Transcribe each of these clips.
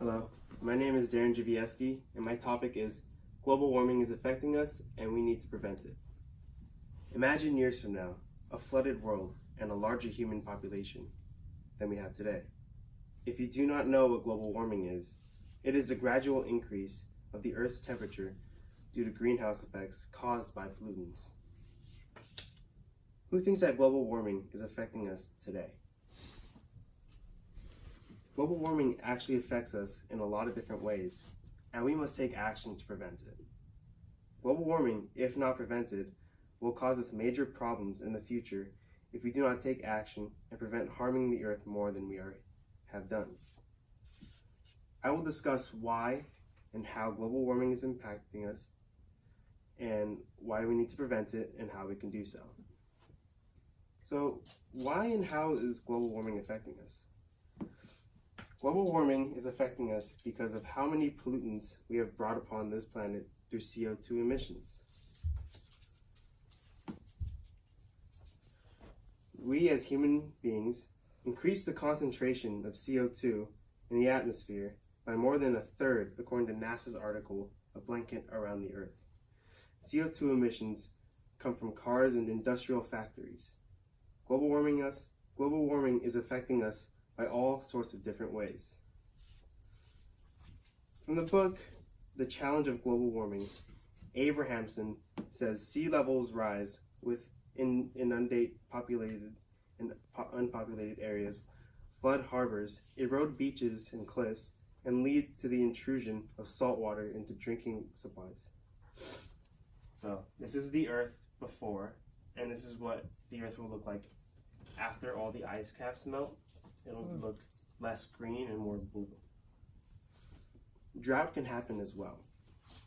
Hello, my name is Darren Javieski, and my topic is global warming is affecting us and we need to prevent it. Imagine years from now, a flooded world and a larger human population than we have today. If you do not know what global warming is, it is a gradual increase of the Earth's temperature due to greenhouse effects caused by pollutants. Who thinks that global warming is affecting us today? Global warming actually affects us in a lot of different ways, and we must take action to prevent it. Global warming, if not prevented, will cause us major problems in the future if we do not take action and prevent harming the Earth more than we have done. I will discuss why and how global warming is impacting us, and why we need to prevent it and how we can do so. So, why and how is global warming affecting us? Global warming is affecting us because of how many pollutants we have brought upon this planet through CO2 emissions. We as human beings increase the concentration of CO2 in the atmosphere by more than a third, according to NASA's article, A Blanket Around the Earth. CO2 emissions come from cars and industrial factories. Global warming is affecting us by all sorts of different ways. From the book, The Challenge of Global Warming, Abrahamson says sea levels rise in unpopulated areas, flood harbors, erode beaches and cliffs, and lead to the intrusion of salt water into drinking supplies. So this is the Earth before, and this is what the Earth will look like after all the ice caps melt. It'll look less green and more blue. Drought can happen as well.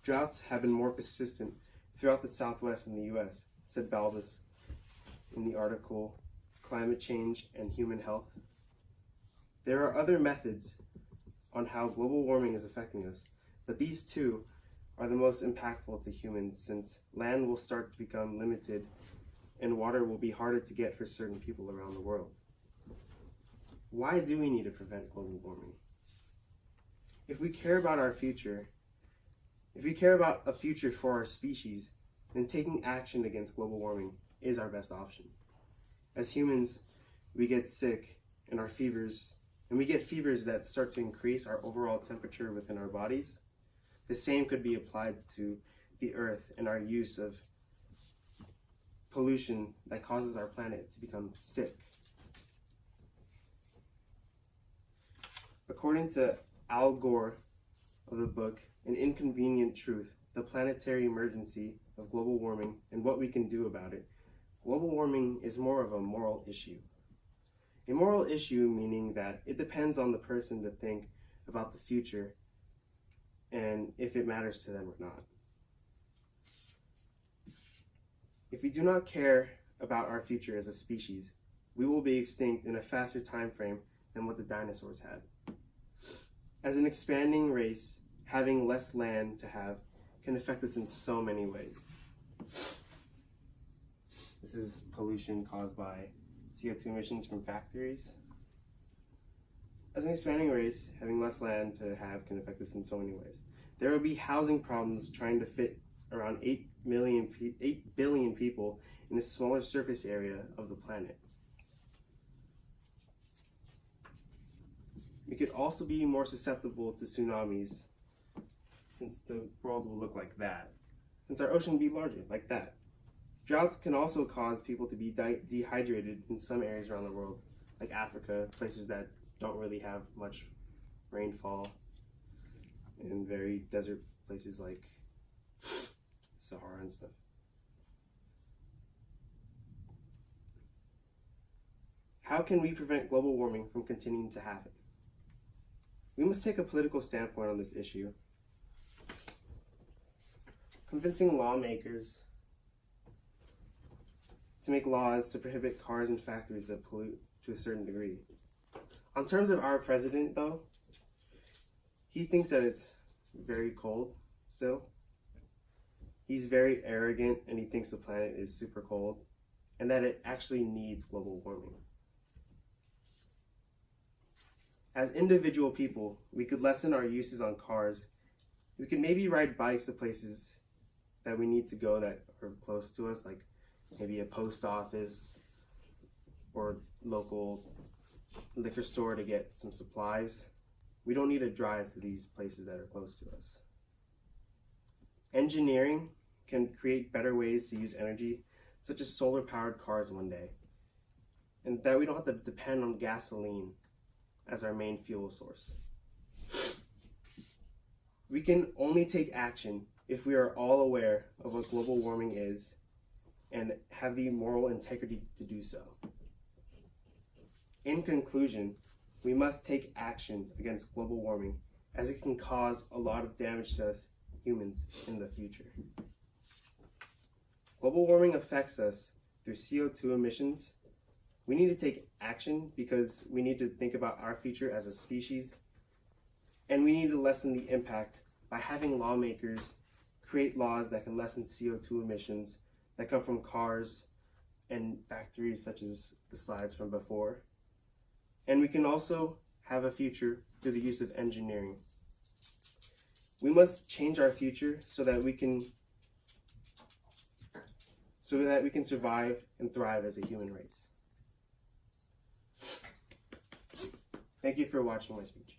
Droughts have been more persistent throughout the Southwest in the US, said Balbus in the article Climate Change and Human Health. There are other methods on how global warming is affecting us, but these two are the most impactful to humans, since land will start to become limited and water will be harder to get for certain people around the world. Why do we need to prevent global warming? If we care about our future, if we care about a future for our species, then taking action against global warming is our best option. As humans, we get sick and we get fevers that start to increase our overall temperature within our bodies. The same could be applied to the Earth and our use of pollution that causes our planet to become sick. According to Al Gore of the book An Inconvenient Truth, The Planetary Emergency of Global Warming and What We Can Do About It, global warming is more of a moral issue. A moral issue meaning that it depends on the person to think about the future and if it matters to them or not. If we do not care about our future as a species, we will be extinct in a faster time frame than what the dinosaurs had. As an expanding race, having less land to have can affect us in so many ways. This is pollution caused by CO2 emissions from factories. As an expanding race, having less land to have can affect us in so many ways. There will be housing problems trying to fit around 8 billion people in a smaller surface area of the planet. We could also be more susceptible to tsunamis, since the world will look like that, since our ocean will be larger, like that. Droughts can also cause people to be dehydrated in some areas around the world, like Africa, places that don't really have much rainfall, and very desert places like Sahara and stuff. How can we prevent global warming from continuing to happen? We must take a political standpoint on this issue, convincing lawmakers to make laws to prohibit cars and factories that pollute to a certain degree. On terms of our president, though, he thinks that it's very cold still. He's very arrogant and he thinks the planet is super cold and that it actually needs global warming. As individual people, we could lessen our uses on cars. We could maybe ride bikes to places that we need to go that are close to us, like maybe a post office or local liquor store to get some supplies. We don't need to drive to these places that are close to us. Engineering can create better ways to use energy, such as solar-powered cars one day, and that we don't have to depend on gasoline as our main fuel source. We can only take action if we are all aware of what global warming is and have the moral integrity to do so. In conclusion, we must take action against global warming, as it can cause a lot of damage to us humans in the future. Global warming affects us through CO2 emissions. We need to take action because we need to think about our future as a species, and we need to lessen the impact by having lawmakers create laws that can lessen CO2 emissions that come from cars and factories, such as the slides from before. And we can also have a future through the use of engineering. We must change our future so that we can survive and thrive as a human race. Thank you for watching my speech.